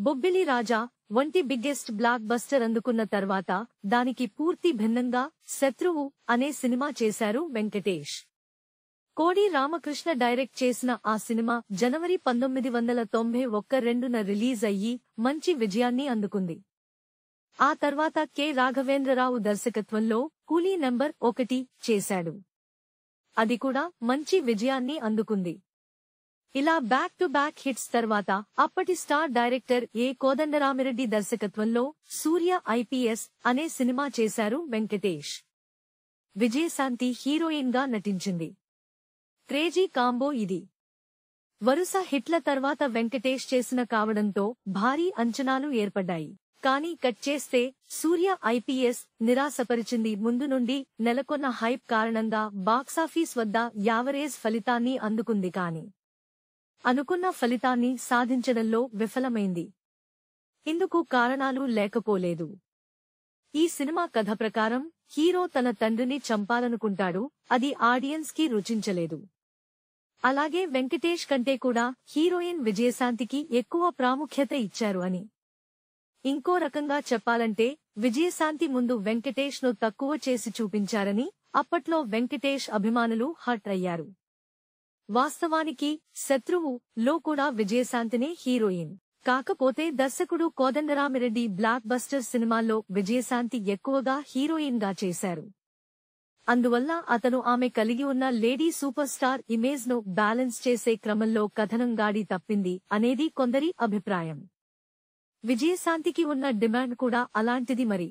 బొబ్బిలి రాజా వంటి biggest block buster అందుకున్న తర్వాత దానికి పూర్తి భిన్నంగా శత్రువు అనే సినిమా చేశారు వెంకటేష్. కోడి రామకృష్ణ డైరెక్ట్ చేసిన ఆ సినిమా జనవరి 1991 రిలీజ్ అయ్యి మంచి విజయాన్ని అందుకుంది. ఆ తర్వాత కె. రాఘవేంద్రరావు దర్శకత్వంలో కూలీ నంబర్ 1 చేశాడు. అది కూడా మంచి విజయాన్ని అందుకుంది. ఇలా బ్యాక్ టు బ్యాక్ హిట్స్ తర్వాత అప్పటి స్టార్ డైరెక్టర్ ఎ. కోదండరామిరెడ్డి దర్శకత్వంలో సూర్య ఐపీఎస్ అనే సినిమా చేశారు వెంకటేష్. విజయశాంతి హీరోయిన్ గా నటించింది. క్రేజీ కాంబో ఇది. వరుస హిట్ల తర్వాత వెంకటేష్ చేసిన కావడంతో భారీ అంచనాలు ఏర్పడ్డాయి. కానీ కట్ చేస్తే సూర్య ఐపీఎస్ నిరాశపరిచింది. ముందు నుండి నెలకొన్న హైప్ కారణంగా బాక్సాఫీస్ వద్ద యావరేజ్ ఫలితాన్ని అందుకుంది. కానీ అనుకున్న ఫలితాన్ని సాధించడంలో విఫలమైంది. ఇందుకు కారణాలు లేకపోలేదు. ఈ సినిమా కథ ప్రకారం హీరో తన తండ్రిని చంపాలనుకుంటాడు. అది ఆడియన్స్ కి రుచించలేదు. అలాగే వెంకటేష్ కంటే కూడా హీరోయిన్ విజయశాంతికి ఎక్కువ ప్రాముఖ్యత ఇచ్చారు అని. ఇంకో రకంగా చెప్పాలంటే విజయశాంతి ముందు వెంకటేష్ ను తక్కువ చేసి చూపించారని అప్పట్లో వెంకటేష్ అభిమానులు హర్ట్ అయ్యారు. వాస్తవానికి శత్రువు లో కూడా విజయశాంతినే హీరోయిన్. కాకపోతే దర్శకుడు కోదండరామిరెడ్డి బ్లాక్ బస్టర్ సినిమాల్లో విజయశాంతి ఎక్కువగా హీరోయిన్ గా చేశారు. అందువల్ల అతను ఆమె కలిగి ఉన్న లేడీ సూపర్ స్టార్ ఇమేజ్ ను బ్యాలెన్స్ చేసే క్రమంలో కథనం గాడి తప్పింది అనేది కొందరి అభిప్రాయం. విజయశాంతికి ఉన్న డిమాండ్ కూడా అలాంటిది మరి.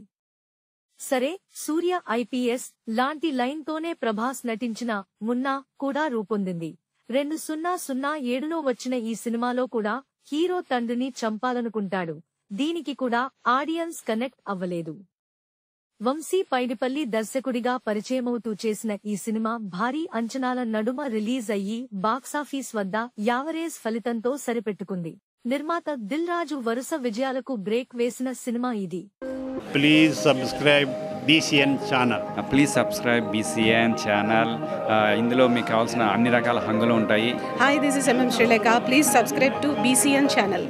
సరే, సూర్య ఐపీఎస్ లాంటి లైన్ తోనే ప్రభాస్ నటించిన మున్నా కూడా రూపొందింది. 2007లో వచ్చిన ఈ సినిమాలో కూడా హీరో తండ్రిని చంపాలనుకుంటాడు. దీనికి కూడా ఆడియన్స్ కనెక్ట్ అవ్వలేదు. వంశీ పైడిపల్లి దర్శకుడిగా పరిచయమవుతూ చేసిన ఈ సినిమా భారీ అంచనాల నడుమ రిలీజ్ అయ్యి బాక్సాఫీస్ వద్ద యావరేజ్ ఫలితంతో సరిపెట్టుకుంది. నిర్మాత దిల్ రాజు వరుస విజయాలకు బ్రేక్ వేసిన సినిమా ఇది. Please subscribe BCN channel. Please subscribe BCN channel. ఇందులో మీకు కావాల్సిన అన్ని రకాల హంగులు ఉంటాయి. Hi, this is MM Sri Lanka. Please subscribe to BCN channel.